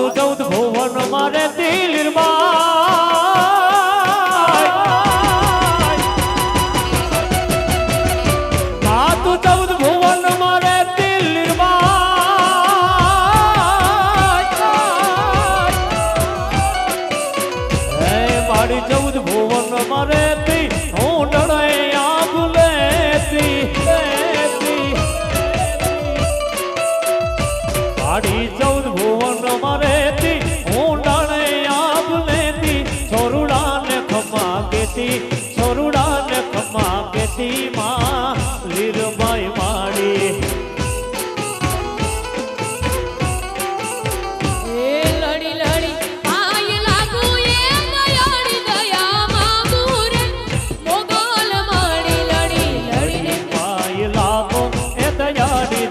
તું 14 ભુવન મારે દિલમાં તું 14 ભુવન મારે દિલમાં મારી 14 ભુવન મારે હું ડળે આગ લેતી મારી 14 ભુવન મારે હું ડળે આગ લેતી છોરુડાને ખમા કેતી છોરુડાને ખમા કેતી માં લીરબાઈ માડી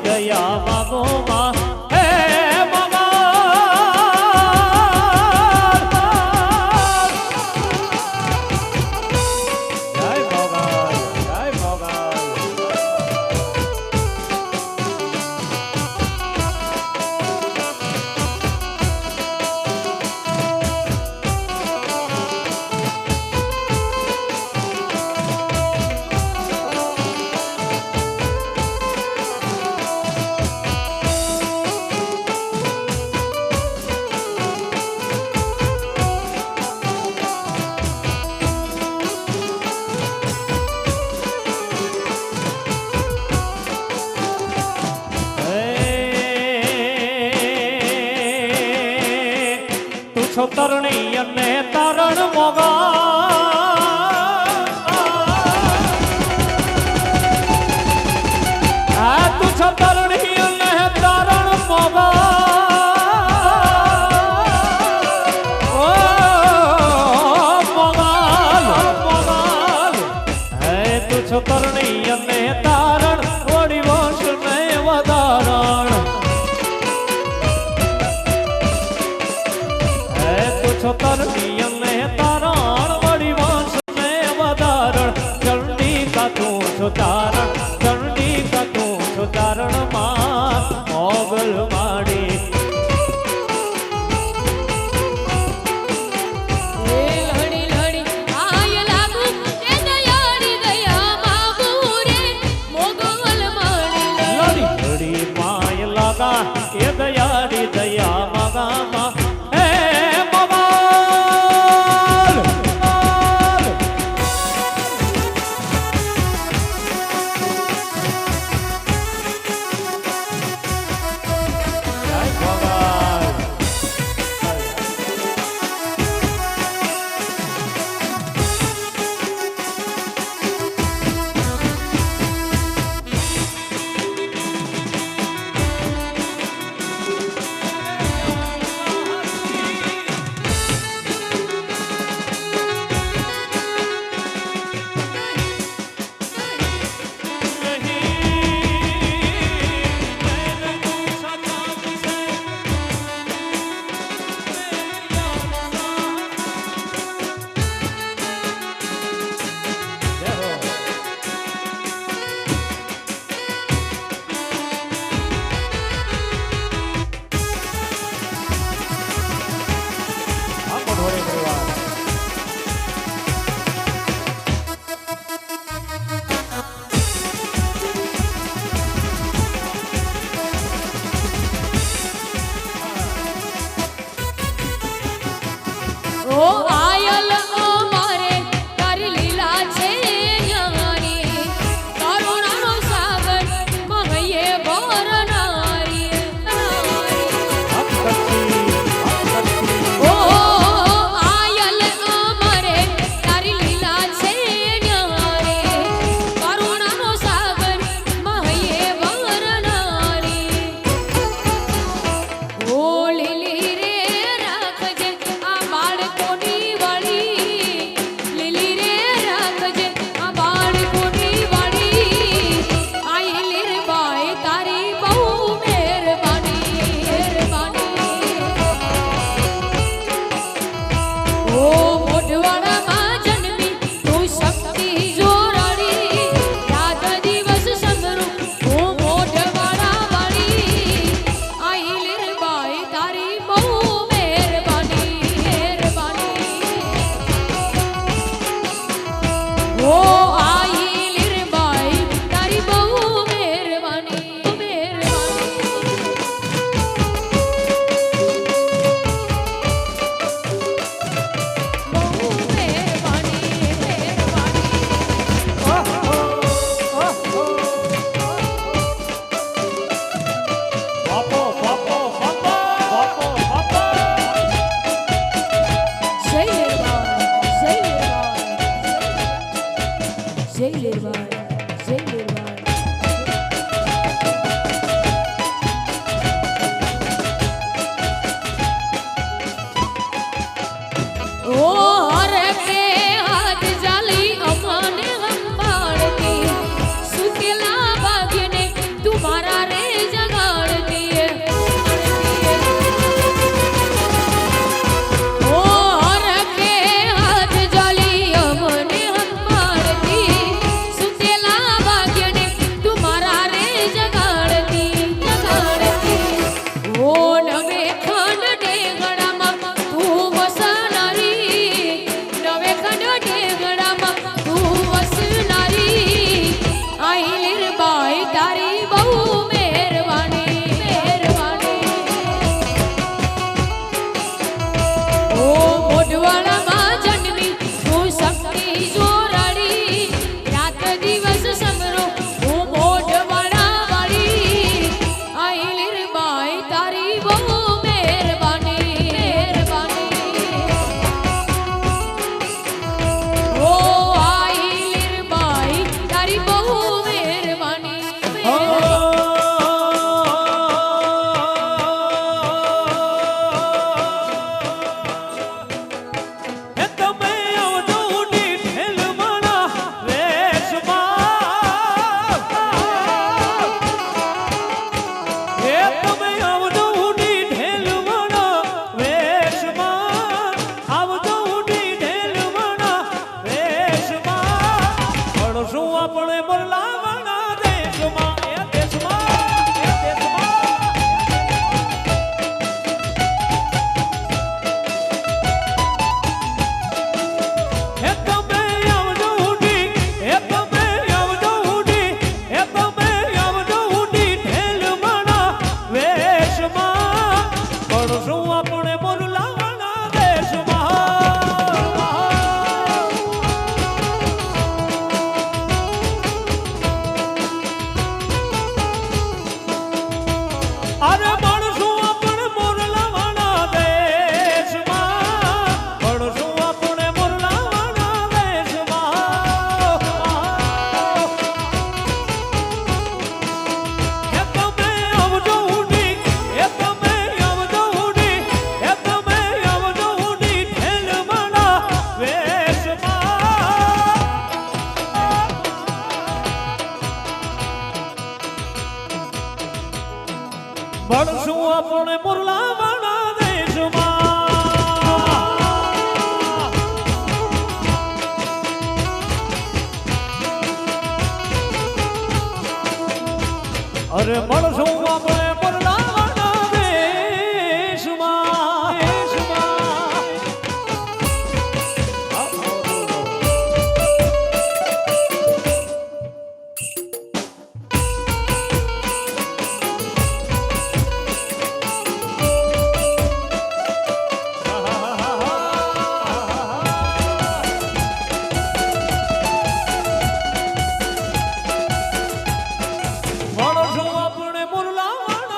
દયા માગો માં હે મગા જય મગા જય મગા તરણી અને તારણ મોગા તું છો તરણી અને તારણ મોગા મોગાલ મોગાલ હે તું છો તરણી અને તારણ ઓડી વંશ ને વધારણ તરણી અને તારણ વળી વંશ ને વધારણ ચરણી કા તું છો તારણ ચરણી કા તું છો તારણ માં મોગલ માડી એ દયાળી દયા મગા ઓ આઈ લીરબાઈ તારી બહુ મહેરબાની બહુ મહેરબાની બાપો બાપો બાપો બાપો બાપો જય લીરબાઈ જય લીરબાઈ જય લીરબાઈ ઓ હરે પે હાથ જાલી અમને સંભાળતી સુકેલા ભાગ્યને તું મારા રે જગાડતી ઓ હરે પે હાથ જાલી અમને સંભાળતી સુકેલા ભાગ્યને તું મારા રે જગાડતી ઓ નવે ખંડ ઢેગડામાં તું વસનારી નવે ખંડ ઢેગડામાં તું વસનારી આઈ લીરબાઈ તારી બહુ મહેરબાની ઓ મોઢવાડામાં જન્મી તું શક્તિ જોરાડી રાત દિવસ સમરો ઓ મોઢવાડા વાળી આઈ લીરબાઈ તારી બહુ મહેરબાની ઓ આઈ લીરબાઈ તારી બહુ મહેરબાની એ તમે આવજો ઉડી ઢેલવાના વેશમાં એ તમે આવજો ઉડી ઢેલવાના વેશમાં આવજો ઉડી ઢેલવાના વેશમાં ભણશું આપણે બોલાવાના દેશમાં એ દેશમાં એ દેશમાં એ તમે આવજો ઉડી એ તમે આવજો ઉડી એ તમે આવજો ઉડી ઢેલવાના વેશમાં ભણશું આપણે બોલાવાના દેશમાં અરે ભણશું આપણે બોલાવાના દેશમાં ભણશું આપણે બોલાવાના દેશમાં એ તમે આવજો ઉડી એ તમે આવજો ઉડી એ તમે આવજો ઉડી ઢેલવાના વેશમાં ભણશું આપણે બોલાવાના દેશમાં અરે ભણશું આપણે બોલાવાના દેશમાં ભણશું આપણે બોલાવાના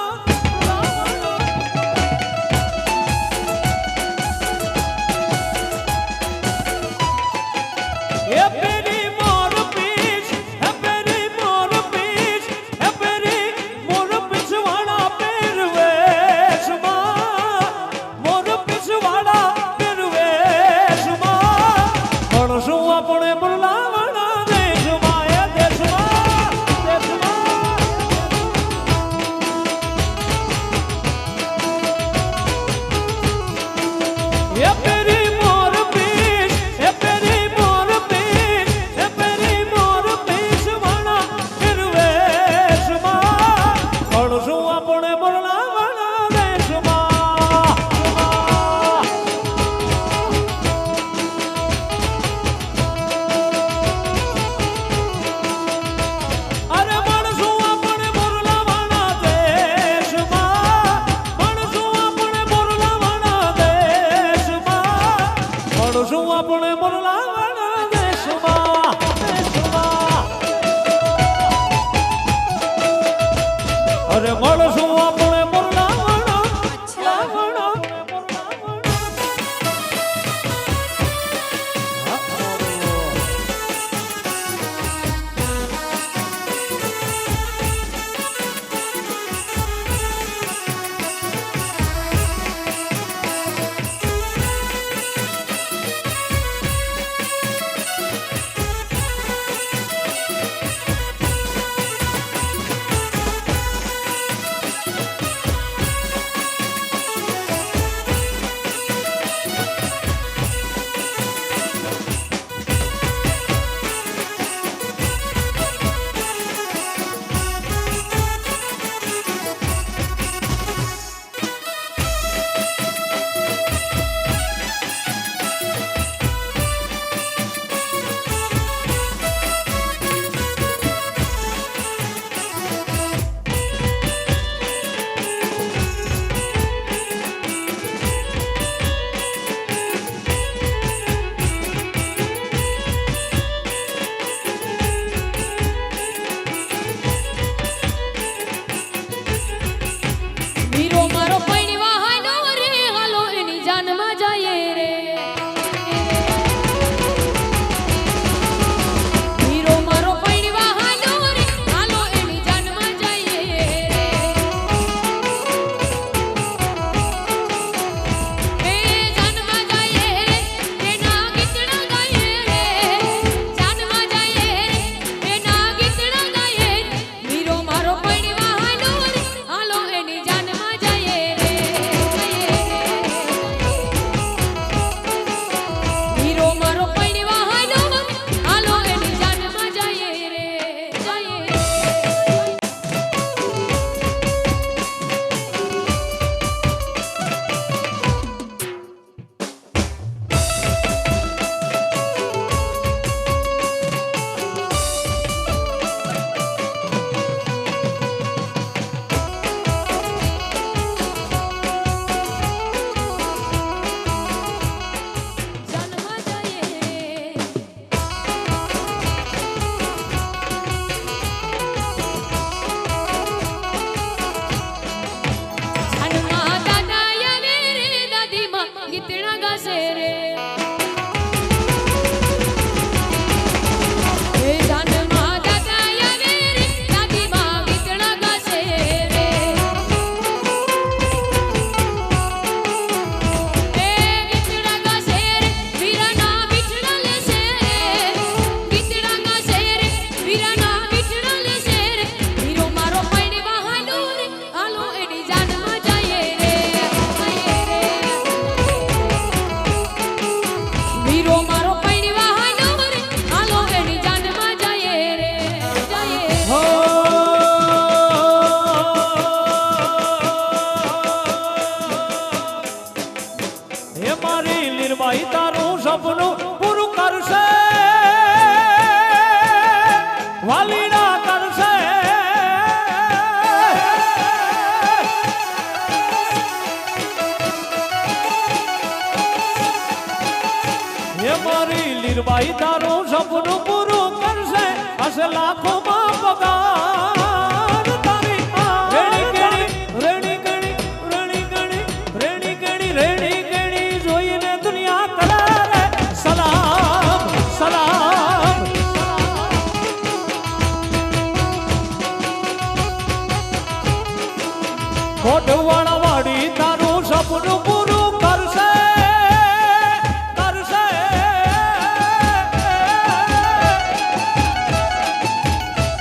લીરબાઈ તારું સપનું પૂરું કરશે હશે લાખોમાં પગાર તારી રેણી ગણી રેણી ગણી જોઈને દુનિયા કરે રે સલામ સલામ કોટવાળા વાડી તારું સપનું પૂરું કરશે કરશે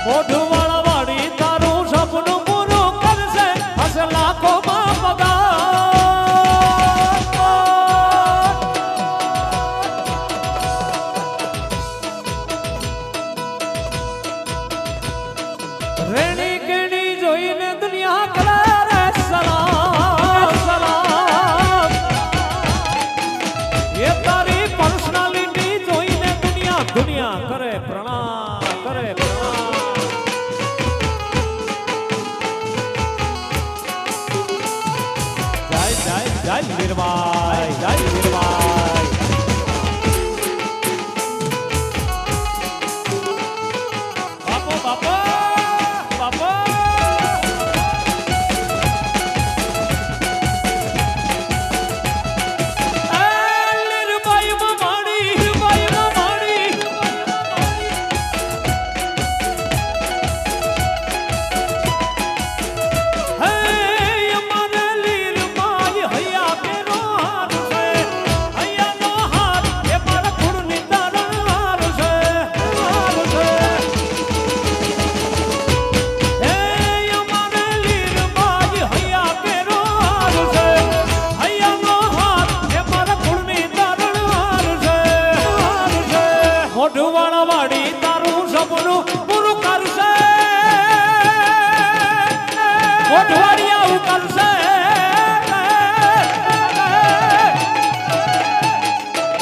કોટવાળા વાડી તારું સપનું પૂરું કરશે હશે લાખોમાં પગાર રેણી કેણી જોઈને દુનિયા કરે દુનિયા કરે પ્રણામ કરે પ્રણામ જય લીરબાઈ જય લીરબાઈ બાપો બાપો બાપો મોઢવાળા વાડી તારું સપનું પૂરું કરશે મોઢવાડી આવું કરશે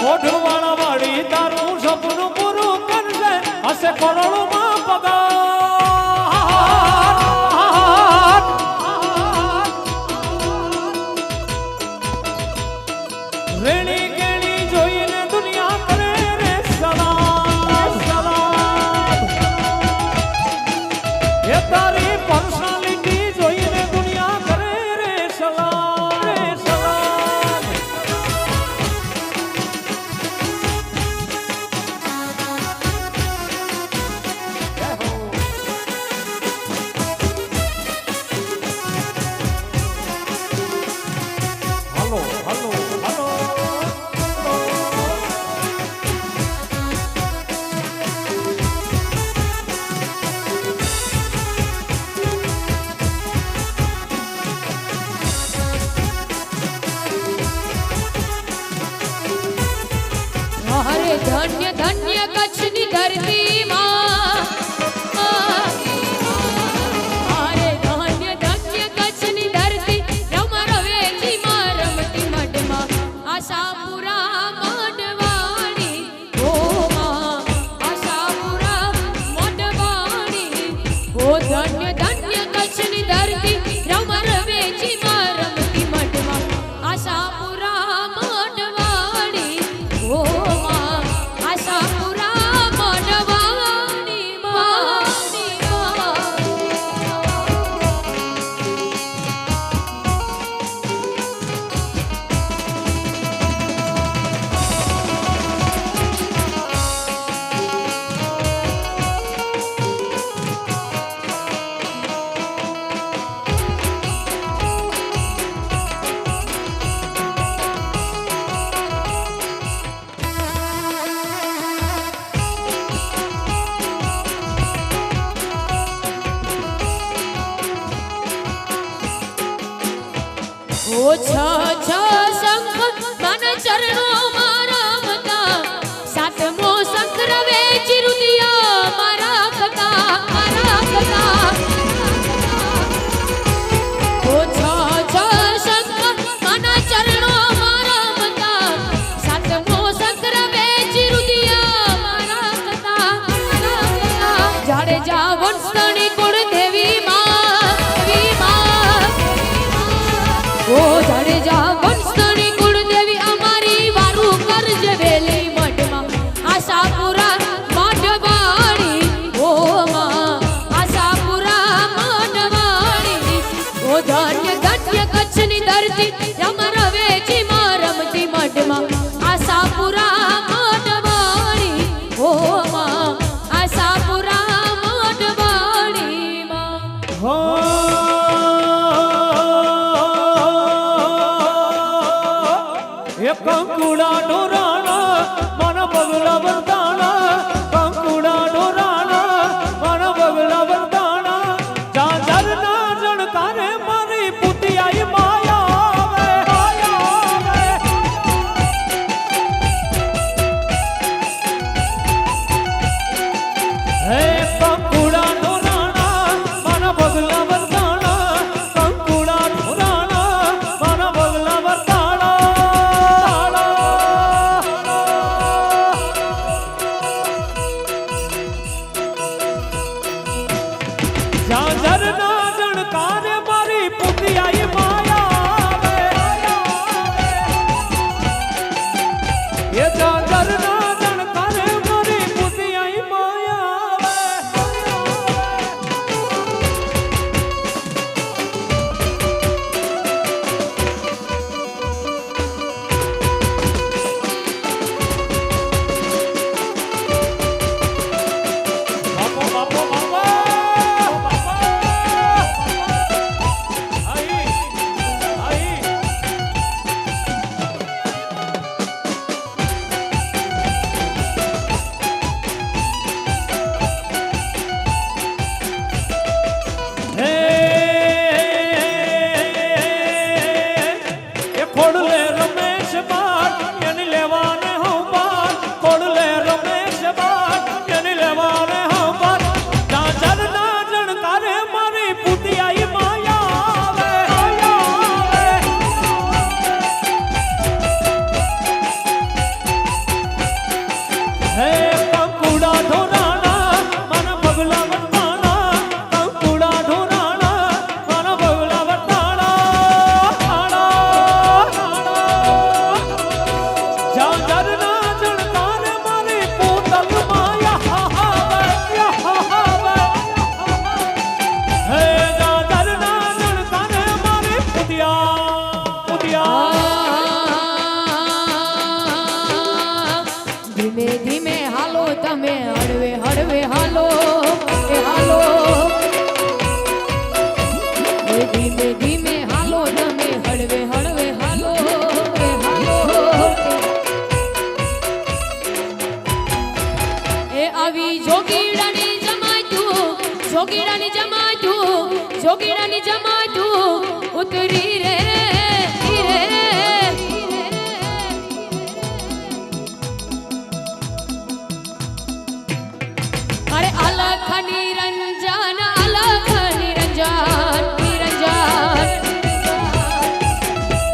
મોઢવાળા વાડી તારું સપનું પૂરું કરશે હશે કરોડોમાં પગાર રેણી કેણી જોઈને દુનિયા કરે રે એ તારી પર્સનાલિટી જોઈને દુનિયા કરે રે સલામ રે સલામ હલો હલો હલો અરે ધન્ય ધન્ય કચ્છની ધરતીમાં અરે ધન્ય ધન્ય કચ્છની ધરતી રમર વેચીમાં રમતી મઢમાં આશાપુરા મઢવાણી ઓ માં આશાપુરા મઢવાણી ઓ ધન્ય ધન્ય કચ્છની ધરતી રમર વેચીમાં રમતી મઢમાં આશાપુરા મઢવાણી ઓ છ છ શંખ મન ચરણો મારા મતા સાતમો શંખ રવે ચિરુદિયા મારા કથા ઓ છ છ શંખ મન ચરણો મારા મતા સાતમો શંખ રવે ચિરુદિયા મારા કથા જાડેજા વંશની કુળ દેવી માં ઓ જાડેજા વંશની કુળદેવી અમારી વારું કરજે વેલી મઢમાં આશા જોગીડાની જમાતું ઉતરી રે અરે અલખ નિરંજન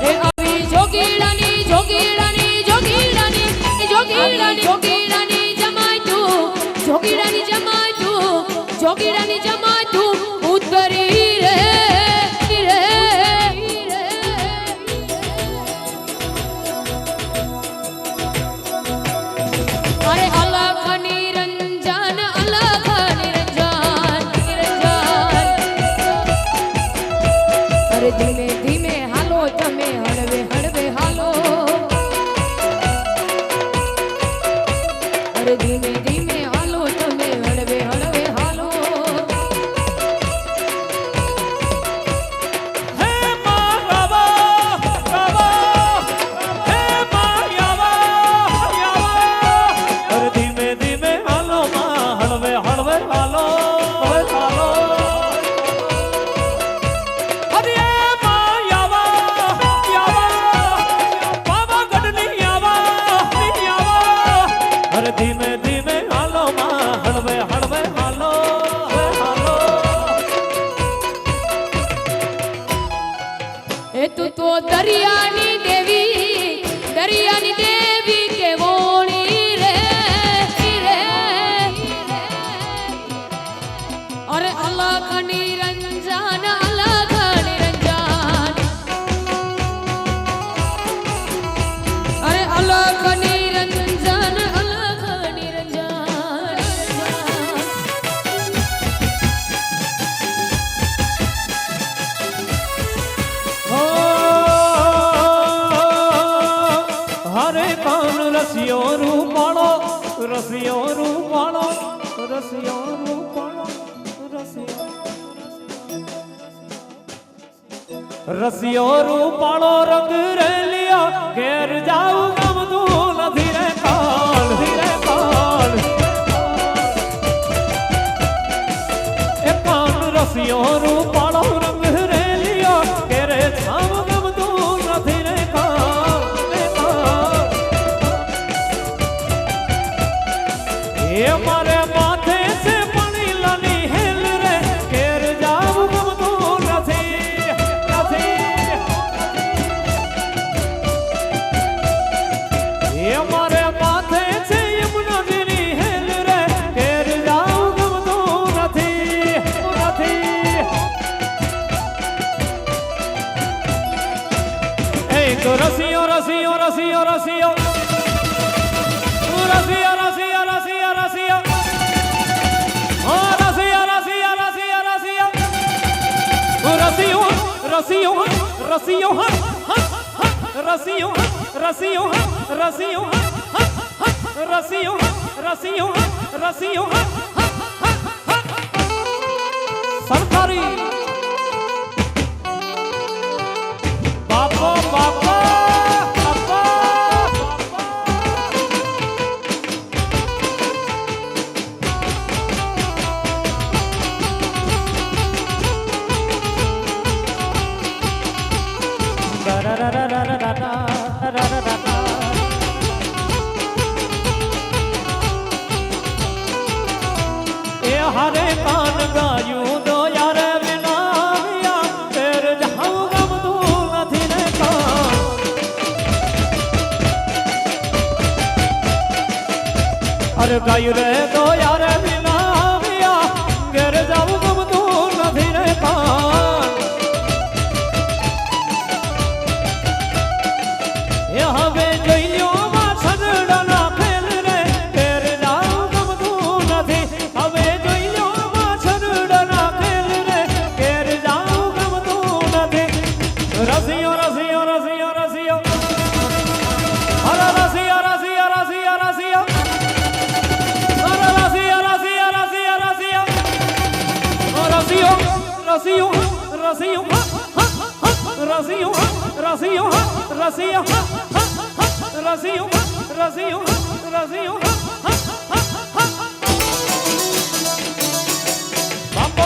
એ આવી જોગીડાની જમાતું ઉતરી રે અરે અલખ નિરંજન અરે ધીમે ધીમે હાલો તમે હળવે હળવે હાલો અરે ધીમે ધીમે હાલો તમે હળવે હળવે હાલો હે માં રાવા રાવા હે માં યાવા યાવા અરે ધીમે ધીમે હાલો માં હળવે હળવે હાલો હાલો અરે માં યાવા યાવા પાવાગઢની યાવા અરે ધીમે ધીમે હાલો માં હળવે હળવે હાલો હાલો એ તું તો દરિયાની દેવી કેવોણી રે અરે અલખ નિરંજન અરે અલખ નિરંજન ઓ હરે કાન રસિયો રૂપાળો રસિયો રૂપાળો રસિયો રૂપાળો રસિયો રૂપાળો રંગ રેલિયા ઘેર જાઉં ગમતું નથી રે કાળ એ કાન રસિયો રૂપાળો રંગ રેલિયા ઘેર જાઉં ગમતું નથી રે કાળ એ મારે માથે છે પણીલાની હેલ રે ઘેર જાઉં ગમતું નથી એ મારે માથે છે યમુનાજીની હેલ રે ઘેર જાઉં ગમતું નથી એક રસિયો રસિયો રસિયો રસિયો રસિયો રસિયો રસિયો રસિયો ઓ રસિયો રસિયો રસિયો રસિયો રસિયો રસિયો રસિયો રસિયો રસિયો રસિયો રસિયો રસિયો રસિયો સરકારી બાપો બાપો એ હરે કાન ગાયું દો યાર વિનાવ્યા તેર જાઉં ગમતું નથી ને કાન અરે ગાયું રે દો યાર વિનાવ્યા ઘેર જાઉં ગમતું નથી ને કાન એ હવે જોઈ લ્યો માં છનડાના ફેલ રે ઘેર જાઉં ગમતું નથી હવે જોઈ લ્યો માં છનડાના ફેલ રે ઘેર જાઉં ગમતું નથી રસિયો રસિયો રસિયો રસિયો હરે રસિયો રસિયો રસિયો રસિયો હરે રસિયો રસિયો રસિયો રસિયો રસિયો રસિયો રસિયો રસિયો રસિયો રસિયો રસિયો રસિયો રસિયો બાપો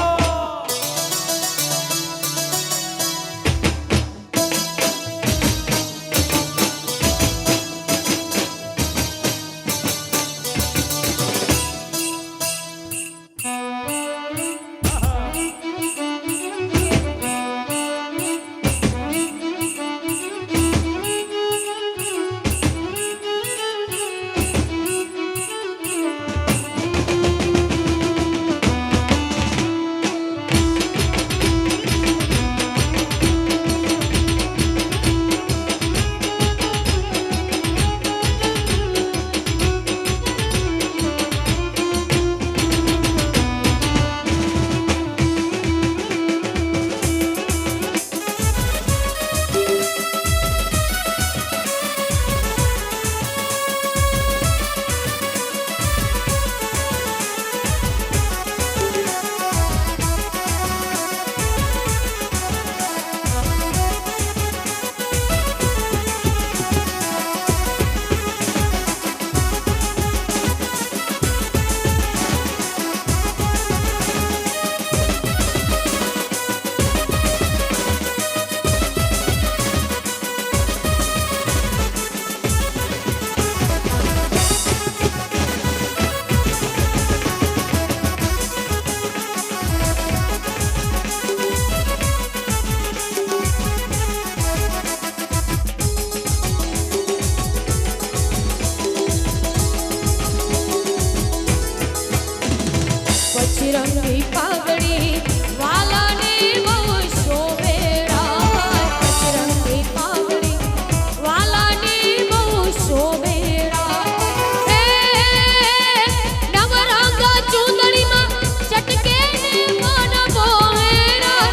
કચરંગી પાઘડી વાલાને બહુ શોભેરા કચરંગી પાઘડી વાલાને બહુ શોભેરા હે નવરંગ ચૂંદડીમાં ચટકે ને મન મોહેરા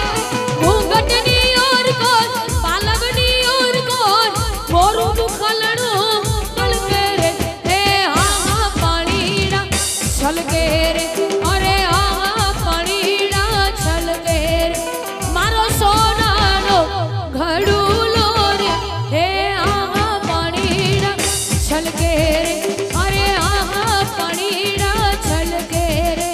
ઘૂંઘટની ઓર કોર પાલવની ઓર કોર મોરું મુખલણું તળકે રે હે હા પાણીડા છલકે રે અરે હા પાણીડા છલકે રે મારો સોનાનો ઘડુલો રે હે હા પાણીડા છલકે રે અરે હા પાણીડા છલકે રે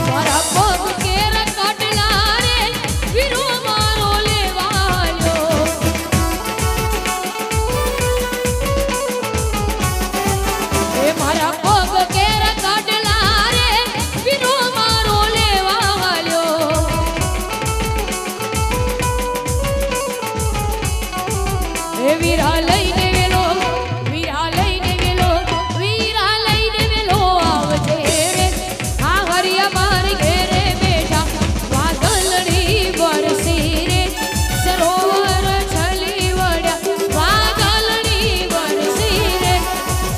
મારા પગ કેરા કાટલા રે વીરો મારો લેવાયો એ મારા પગ કેરા કાટલા રે વીરો મારો લેવાયો એ વીરા લઈને વેલો વીરા લઈને વેલો વીરા લઈને વેલો આવજે રે આ હરિયા મારી ઘેરે બેઠા વાદળડી વરસી રે સરોવર છલી વળ્યા વાદળડી વરસી રે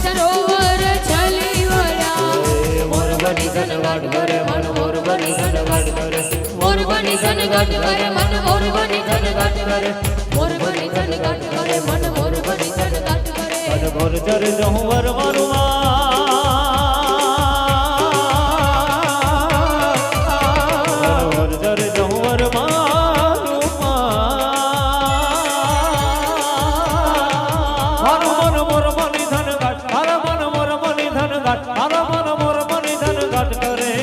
સરોવર છલી વળ્યા મોરબની ધનવાડ કરે મન મોરબની ધનવાડ કરે મોરબની ધનગાટ કરે મન મોરબની ધનગાટ કરે મોરબની ધનગાટ કરે મન મોરબની ધનગાટ કરે મન મોર ચર જહું વર મારું મોર ચર જહું વર મારું મારું મન મોરબની ધનવાડ મારા મન મોરબની ધનવાડ મારા મન મોરબની ધનવાડ કરે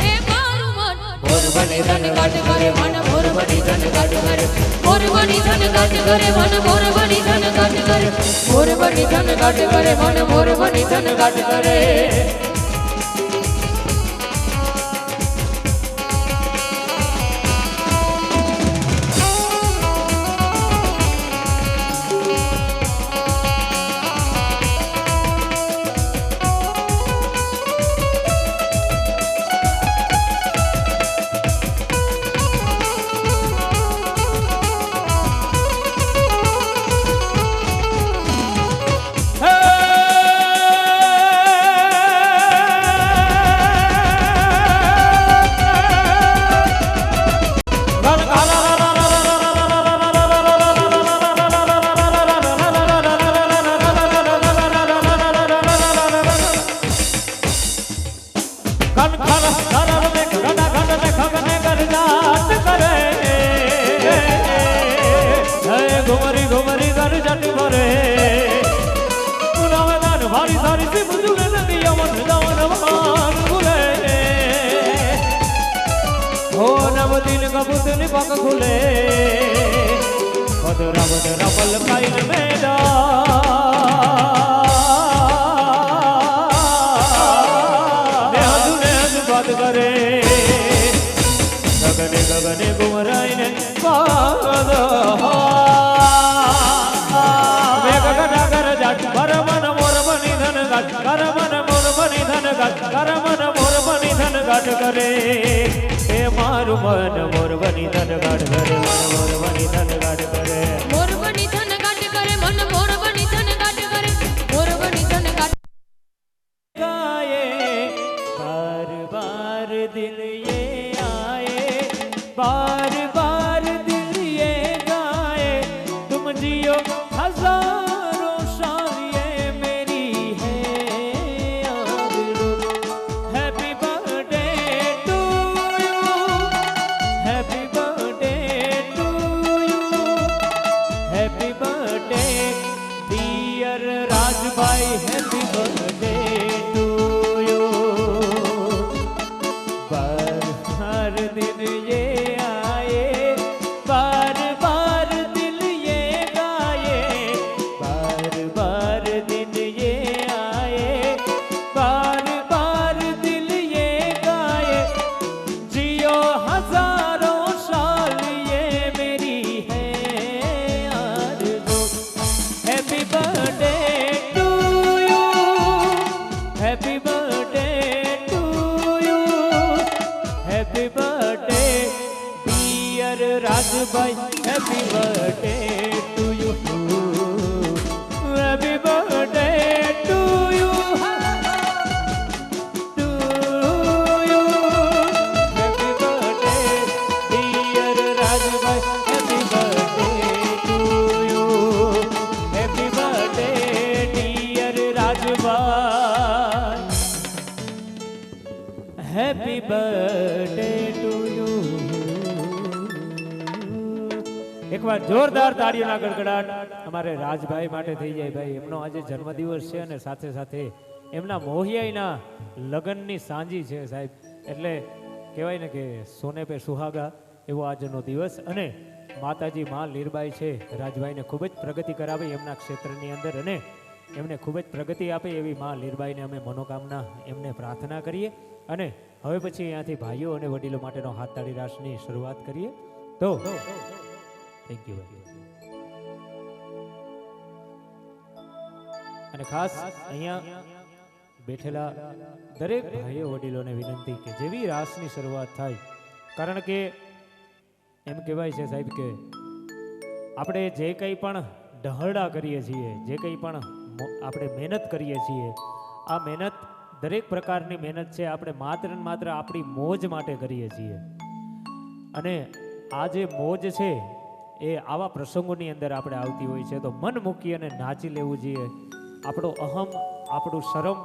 એ મારું મન મોરબની ધનગાટ કરે મન મોરબની ધનગાટ કરે મોરબની ધનગાટ કરે મન મોરબની ધનગાટ કરે મોરબની ધનગાટ કરે મન મોરબની ધનગાટ કરે ઘુમરી ઘુમરી ઘર જટ ભરે પુનાવદાન ભારી સારી સે મુજુલે નદી અમન જવન માન ભૂલે હો નવદીન કબૂત ની પગ ખુલે બદરા બદરા પલ કાઈન મેદા ને હજુ બાત કરે ગગને ગગને ગુમરાઈને પાદ મેઘ ગડા કર જાટ કર મન મોર બની ધન ગાટ કર મન મોર બની ધન ગાટ કર મન મોર બની ધન ગાટ કરે એ મારું મન મોર બની ધન ગાટ કરે મન મોર બની ધન ગાટ કરે મોરબની ધનગાટ કરે મન મોરબની ધનગાટ કરે મોરબની ધનગાટ गाए बार बार दिल ये आए बार बार दिल ये गाए तुम जियो हजारों साल ये मेरी है आरज़ू happy birthday to you happy birthday to you happy birthday dear Raj bhai happy birthday to you हर दिन ये आए बार बार दिल ये गाए बार बार दिन ये आए बार बार दिल ये गाए जियो हजारों साल ये मेरी है आरज़ू happy birthday to you happy birthday to you happy birthday dear Raj bhai happy birthday to you happy birthday to you happy birthday dear Raj bhai happy birthday to you happy birthday dear Raj bhai happy birthday to you એક વાર જોરદાર તાળીઓના ગડગડાટ અમારે રાજભાઈ માટે થઈ જાય ભાઈ એમનો આજે જન્મદિવસ છે અને સાથે સાથે એમના મોહિયાઈના લગ્નની સાંજી છે સાહેબ એટલે કહેવાય ને કે સોને પે સુહાગા એવો આજનો દિવસ અને માતાજી માં લીરબાઈ છે રાજભાઈને ખૂબ જ પ્રગતિ કરાવે એમના ક્ષેત્રની અંદર અને એમને ખૂબ જ પ્રગતિ આપે એવી માં લીરબાઈને અમે મનોકામના એમને પ્રાર્થના કરીએ અને હવે પછી અહીંયાથી ભાઈઓ અને વડીલો માટેનો હાથ તાળી રાસની શરૂઆત કરીએ તો થેન્ક યુ અને ખાસ અહીંયા બેઠેલા દરેક ભાઈઓ વડીલોને વિનંતી કે જેવી રાસની શરૂઆત થાય કારણ કે એમ કહેવાય છે સાહેબ કે આપણે જે કંઈ પણ ડહરડા કરીએ છીએ જે કંઈ પણ આપણે મહેનત કરીએ છીએ આ મહેનત દરેક પ્રકારની મહેનત છે આપણે માત્ર ને માત્ર આપણી મોજ માટે કરીએ છીએ અને આ જે મોજ છે એ આવા પ્રસંગોની અંદર આપણે આવતી હોય છે તો મન મૂકી અને નાચી લેવું જોઈએ આપણો અહમ આપણું શરમ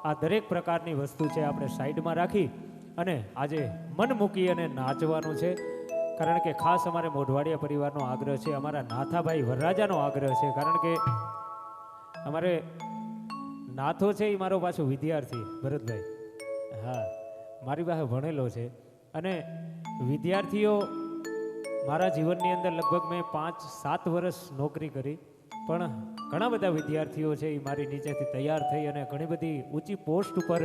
આ દરેક પ્રકારની વસ્તુ છે આપણે સાઈડમાં રાખી અને આજે મન મૂકી અને નાચવાનું છે કારણ કે ખાસ અમારે મોઢવાડિયા પરિવારનો આગ્રહ છે અમારા નાથાભાઈ વરરાજાનો આગ્રહ છે કારણ કે અમારે નાથો છે એ મારો પાછો વિદ્યાર્થી ભરતભાઈ હા મારી પાસે ભણેલો છે અને વિદ્યાર્થીઓ મારા જીવનની અંદર લગભગ મેં 5-7 વર્ષ નોકરી કરી પણ ઘણા બધા વિદ્યાર્થીઓ છે એ મારી નીચેથી તૈયાર થઈ અને ઘણી બધી ઊંચી પોસ્ટ ઉપર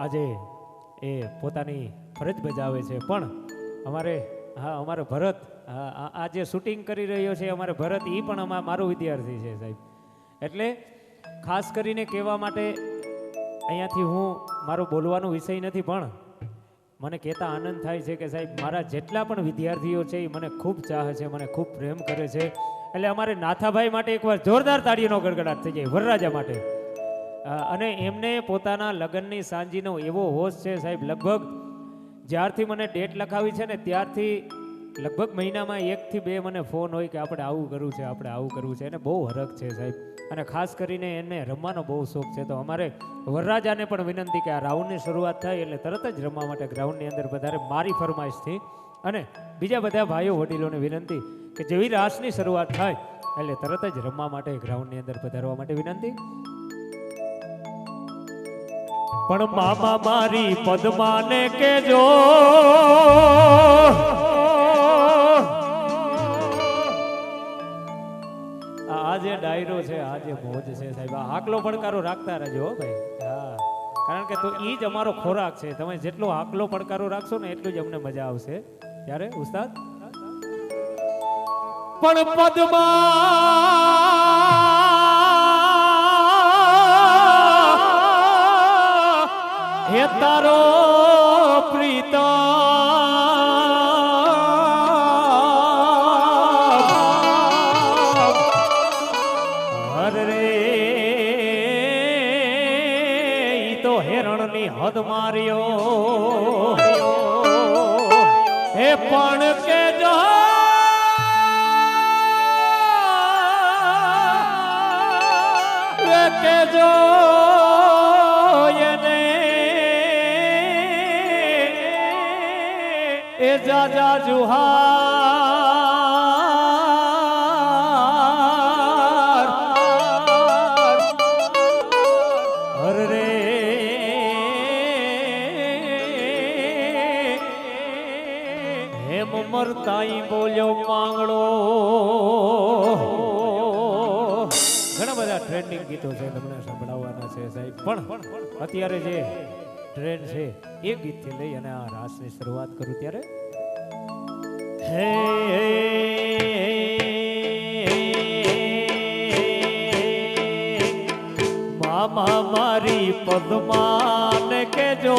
આજે એ પોતાની ફરજ બજાવે છે પણ અમારો ભરત આ જે શૂટિંગ કરી રહ્યો છે અમારે ભરત એ પણ મારો વિદ્યાર્થી છે સાહેબ એટલે ખાસ કરીને કહેવા માટે અહીંયાથી હું મારો બોલવાનો વિષય નથી પણ મને કહેતા આનંદ થાય છે કે સાહેબ મારા જેટલા પણ વિદ્યાર્થીઓ છે એ મને ખૂબ ચાહે છે મને ખૂબ પ્રેમ કરે છે એટલે અમારે નાથાભાઈ માટે એકવાર જોરદાર તાળીઓનો ગડગડાટ થઈ જાય વરરાજા માટે અને એમને પોતાના લગ્નની સાંજીનો એવો હોશ છે સાહેબ લગભગ જ્યારથી મને ડેટ લખાવી છે ને ત્યારથી લગભગ મહિનામાં 1 થી 2 મને ફોન હોય કે આપણે આવું કરવું છે આપણે આવું કરવું છે એને બહુ હરખ છે સાહેબ અને ખાસ કરીને એને રમવાનો બહુ શોખ છે તો અમારે વરરાજાને પણ વિનંતી કે આ રાઉન્ડની શરૂઆત થાય એટલે તરત જ રમવા માટે ગ્રાઉન્ડની અંદર વધારે મારી ફરમાઈશથી અને બીજા બધા ભાઈઓ વડીલોને વિનંતી કે જેવી રાસની શરૂઆત થાય એટલે તરત જ રમવા માટે ગ્રાઉન્ડની અંદર પધારવા માટે વિનંતી પણ મામા મારી પદ્માને કેજો આ જે ડાયરો છે આ જે મોજ છે સાહેબ આ આકલો પડકારો રાખતા રહેજો ભાઈ હા કારણ કે તો ઈ જ અમારો ખોરાક છે તમે જેટલો આકલો પડકારો રાખશો ને એટલું જ અમને મજા આવશે ત્યારે ઉસ્તાદ પણ પદ્મા હે તારો પ્રીતા હદ માર્યો હે પણ કે જો કેજો એને એ જાજા જુહાર હર રે હેમ મરતાઈ બોલ્યો માંગડો. ઘણા બધા ટ્રેન્ડિંગ ગીતો છે તમને સંભળાવવાના છે સાહેબ, પણ અત્યારે જે ટ્રેન્ડ છે એ ગીતથી લઈ અને આ રાસની શરૂઆત કરું ત્યારે હે મામા મારી પદ્માને કેજો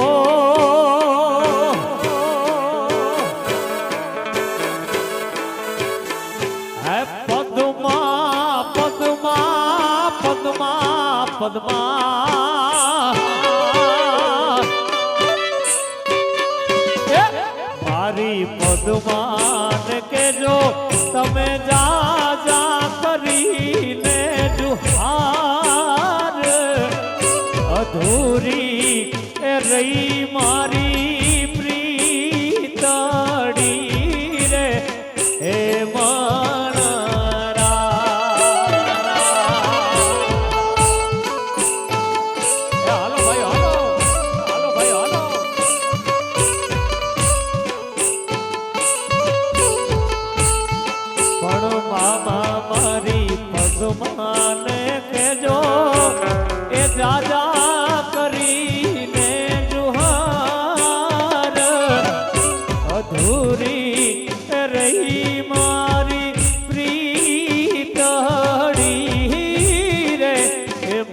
હે પદ્મા પદ્મા પદ્મા પદ્મા મારી પદ્માને કેજો તમે જા જા કરીને જુહાર અધૂરી એ રહી મારી પ્રીતડી રે હે માને કેજો એ જાજા કરીને જુહાર અધૂરી રહી મારી પ્રીતડી રે હે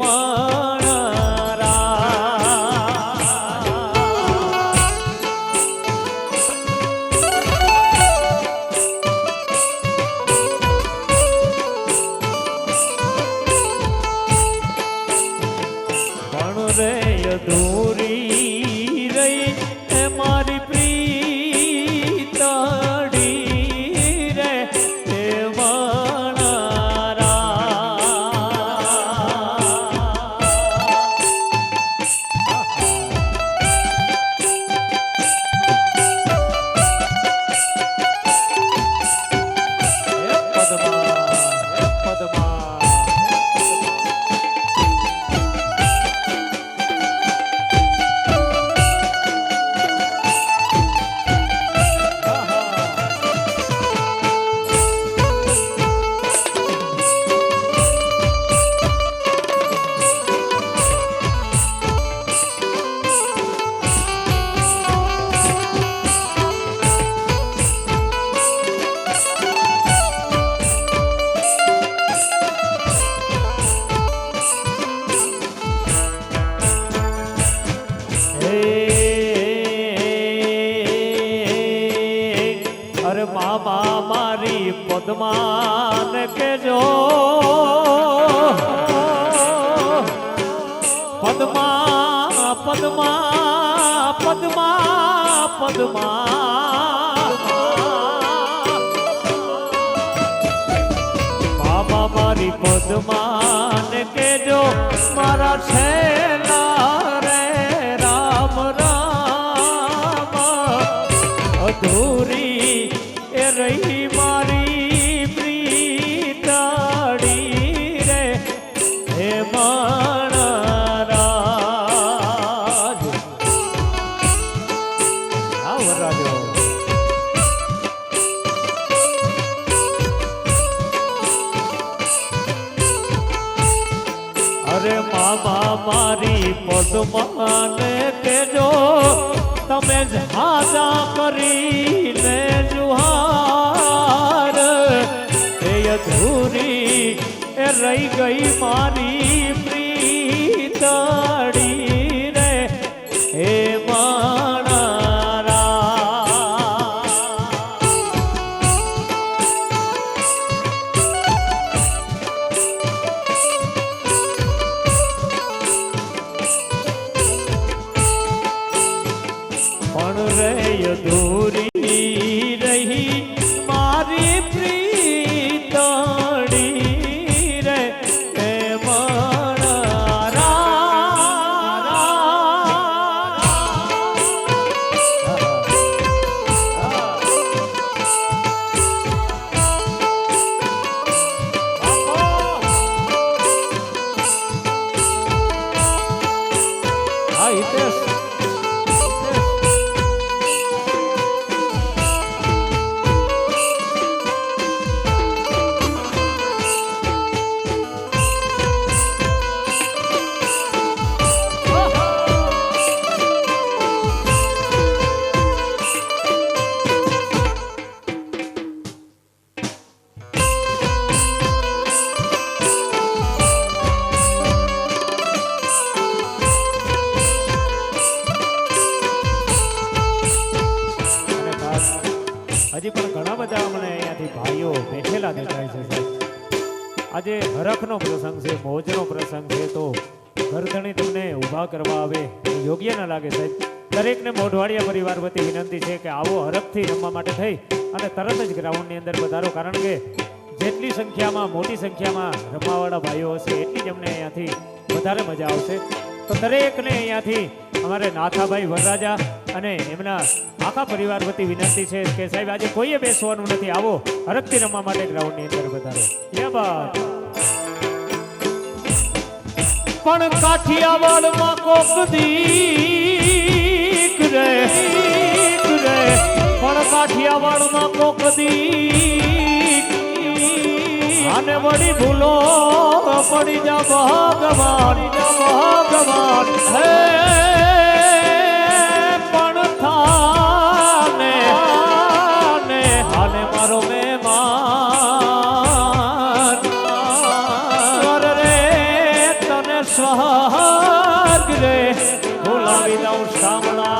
અધૂરી રહી એ મારી પ્રીતડી રે હે મારા અરે મામા મારી પદ્માને કેજો પદ્મા પદ્મા પદ્મા પદ્મા મામા મારી પદ્માને કેજો મારા છેલા રે રામ રામ અધૂરી એ રહી મારી પ્રીતડી રે હે માણરાજ. આવો રાજો અરે મામા મારી પદ્માને કેજો તમે જ હાજા કરીને જુહાર એ અધૂરી એ રહી ગઈ મારી પ્રીતડી રે હે માણરા. પણ રે અધૂરી રહી મારી પ્રીતડી રે હે માણરા. આજે હરખનો પ્રસંગ છે, મોજનો પ્રસંગ છે, તો ઘરધણી તમને ઊભા કરવા આવે યોગ્ય ન લાગે સાહેબ. દરેકને મોઢવાડિયા પરિવાર વતી વિનંતી છે કે આવો હરખથી રમવા માટે થઈ અને તરત જ ગ્રાઉન્ડની અંદર પધારો, કારણ કે જેટલી સંખ્યામાં મોટી સંખ્યામાં રમવાવાળા ભાઈઓ હશે એટલી જ અમને અહીંયાથી વધારે મજા આવશે. તો દરેકને અહીંયાથી અમારે નાથાભાઈ વરરાજા અને એમના આખા પરિવાર વતી વિનંતી છે કે સાહેબ આજે કોઈએ બેસવાનું નથી, આવો હરખથી રમવા માટે ગ્રાઉન્ડની અંદર વધારો. યા બાત. પણ કાઠિયાવાડમાં કોક દીક રે પણ કાઠિયાવાડમાં કોક દીક આને વળી ભૂલો પડી જા ભગવાન હે પણ થાને હાને મારો મહેમાન રે તને સ્વર્ગ રે ભૂલાવી દઉં શામળા.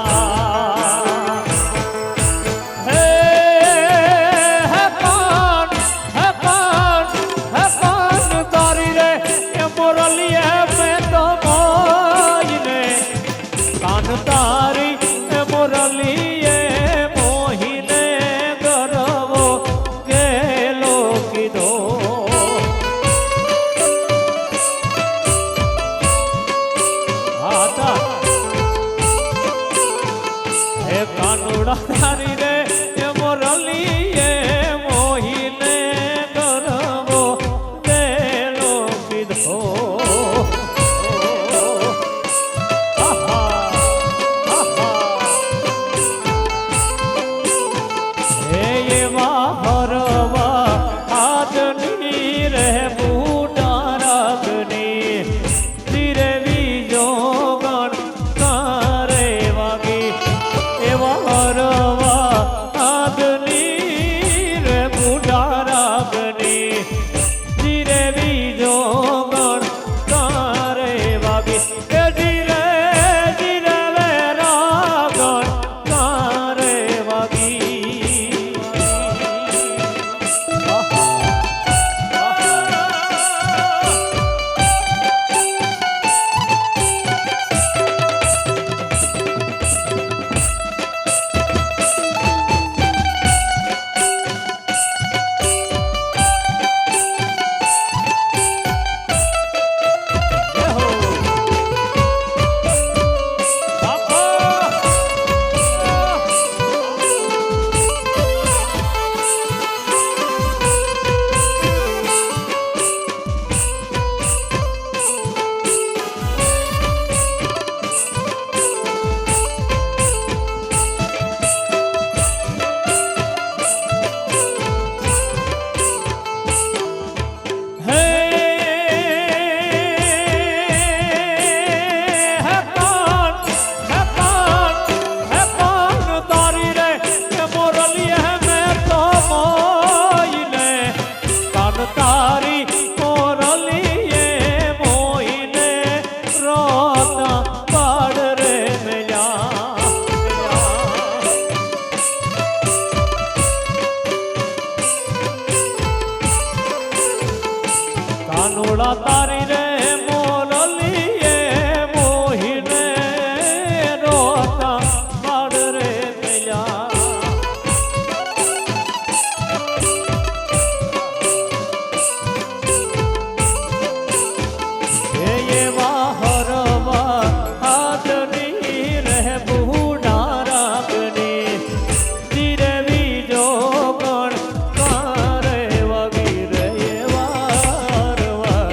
તારી રે મોરલીએ મોહીને રોતા બાળ રે મેલ્યા. એવા હરવા હાજરી રહે બુડા રાખની ધીરે બીજો ગણ કરે વગી રે એવા હરવા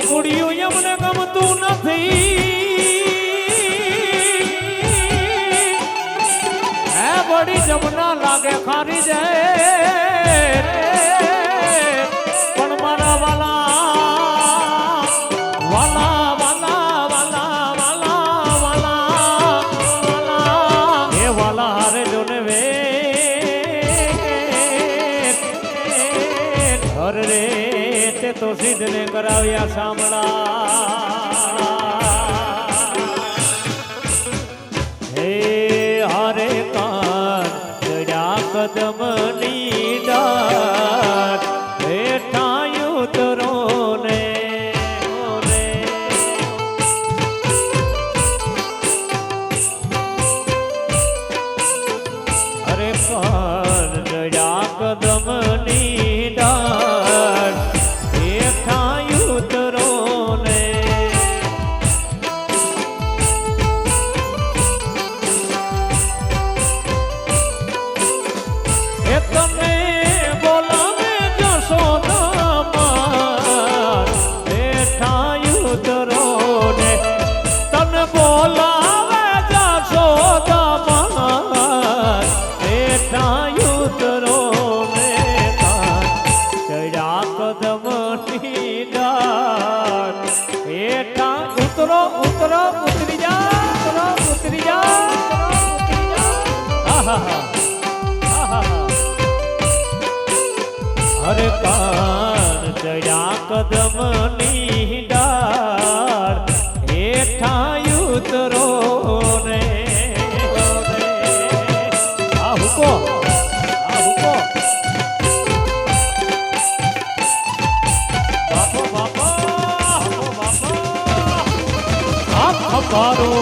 ગોકુડિયું એમને ગમતું નથી હે બડી જમના લાગે ખારી જાય પણ મારા વાલા વાલા વાલા વાલા વાલા વાલા વાલા હે વાલા હારે જોને વે હર રે તે તો સિદ્ધને કરાવ્યા સાંભળા હે હારે કાન ચડ્યા કદમની ડાળ બેઠા ઉતરો ને અરે કાન ચડ્યા કદમની ડાળ બેઠા ઉતરો ને એ તમે બોલાવે જશોદામાં બેઠા ઉતરો ને તને બોલાવે જશોદામાં બેઠા ઉતરો ને ચડ્યા કદમની ડાળ બેઠા ઉતરો ઉતરો ઉતરી જા ઉતરી જા આહા હરે કાન ચડ્યા કદમની ડાળ હેઠા ઉતરો ને આ હુકો બાપો બાપો બાપો આમ ખંભારો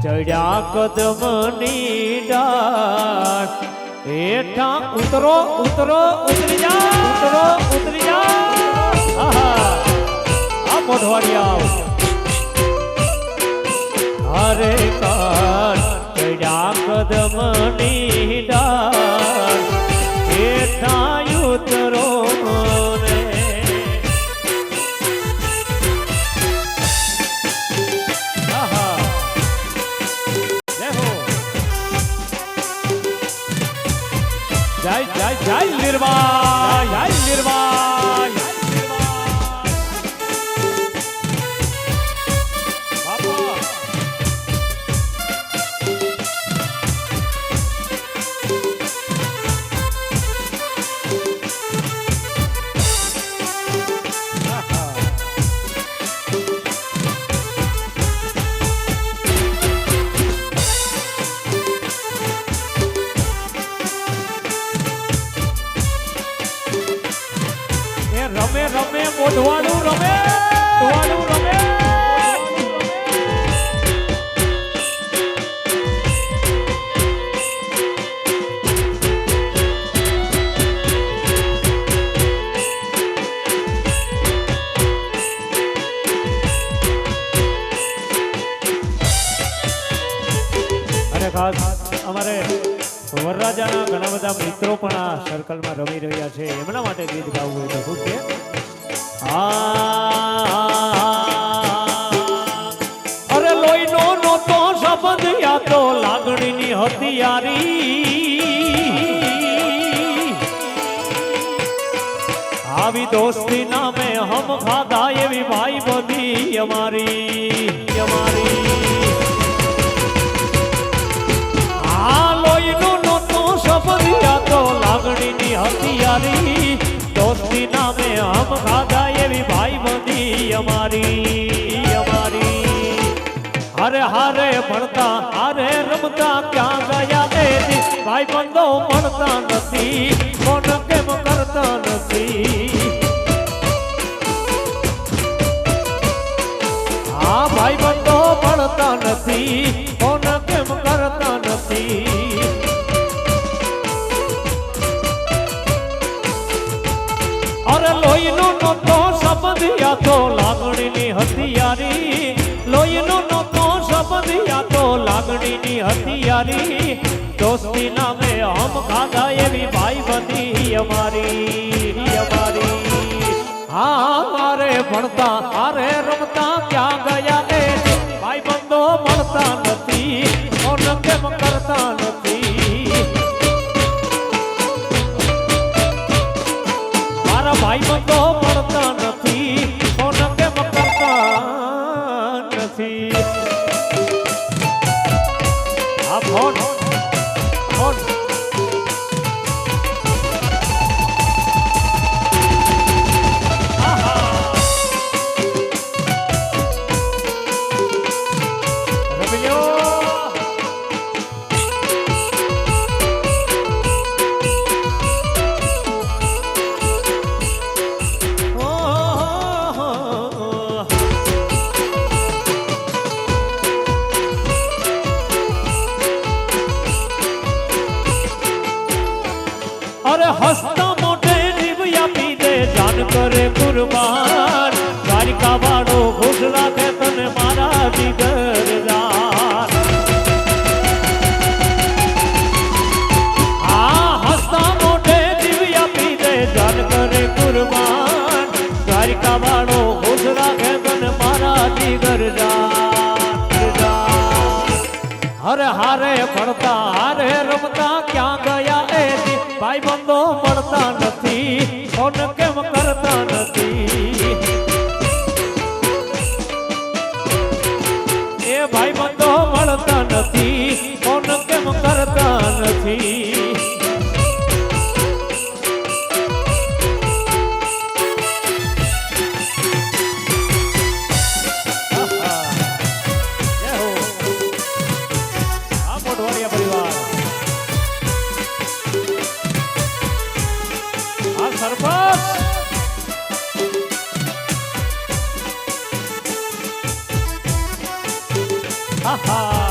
ચડ્યા કદમની ડાળ હેઠા ઉતરો ઉતરો ઉતરી જા આહા આ મોઢવાડિયા હરે કાન ચડ્યા કદમની ડાળ હેઠા ઉતરો ને આહા જય નિર્વાય બાપા રમે મોઢવાડું રમે અને ખાસ અમારે વરરાજાના ઘણા બધા મિત્રો પણ આ સર્કલમાં રમી રહ્યા છે એમના માટે ગીત ગાવું હોય તો શું છે અરે લોહીનો નહોતો સંબંધ યા તો લાગણીની હતી યારી दोस्ती नामे हम खाधा एवी भाई बंधी અમારી આ લોહીનું નહોતું સપરિયા તો લાગણીની હથિયારી દોસ્તી નામે હમ ખાધા એવી ભાઈ બંધી અમારી હારે હારે ભણતા હારે રમતા ક્યાં ગયા એ ભાઈ બંધો મળતા નથી કોણ કેમ કરતા નથી આ ભાઈ બંધો મળતા નથી કોણ કેમ કરતા નથી અરે લોહીનો નહોતો સંબંધિયા તો લાગણીની હથિયારી લોહીનો નહોતો સંબંધિયા તો લાગણીની હથિયારી દોસ્તી નામે હમ ખાધા એવી ભાઈ બંધી અમારી હા મારે ભણતા હારે રમતા ક્યાં ગયા એ ભાઈ બંધો મળતા નથી કોણ કેમ કરતા નથી મારા ભાઈ બંધો મળતા નથી કોણ કેમ કરતા નથી આ ફોન अरे हंसता मोटे जीव आपी दे जान करे कुर्बान द्वारिका वाड़ो खुश राखे तने मारा जिगर जान हाँ हंसता मोटे जीव आपी दे जान करे कुर्बान द्वारिका वाड़ो खुश राखे तने मारा जिगर जान हरे हारे पड़ता हारे रमता क्या गया ए भाई बंधो મળતા નથી કોણ કેમ કરતા નથી એ ભાઈ બંધો મળતા નથી કોણ કેમ કરતા નથી આ મોઢવાડિયા પરિવાર સરપંચ આહા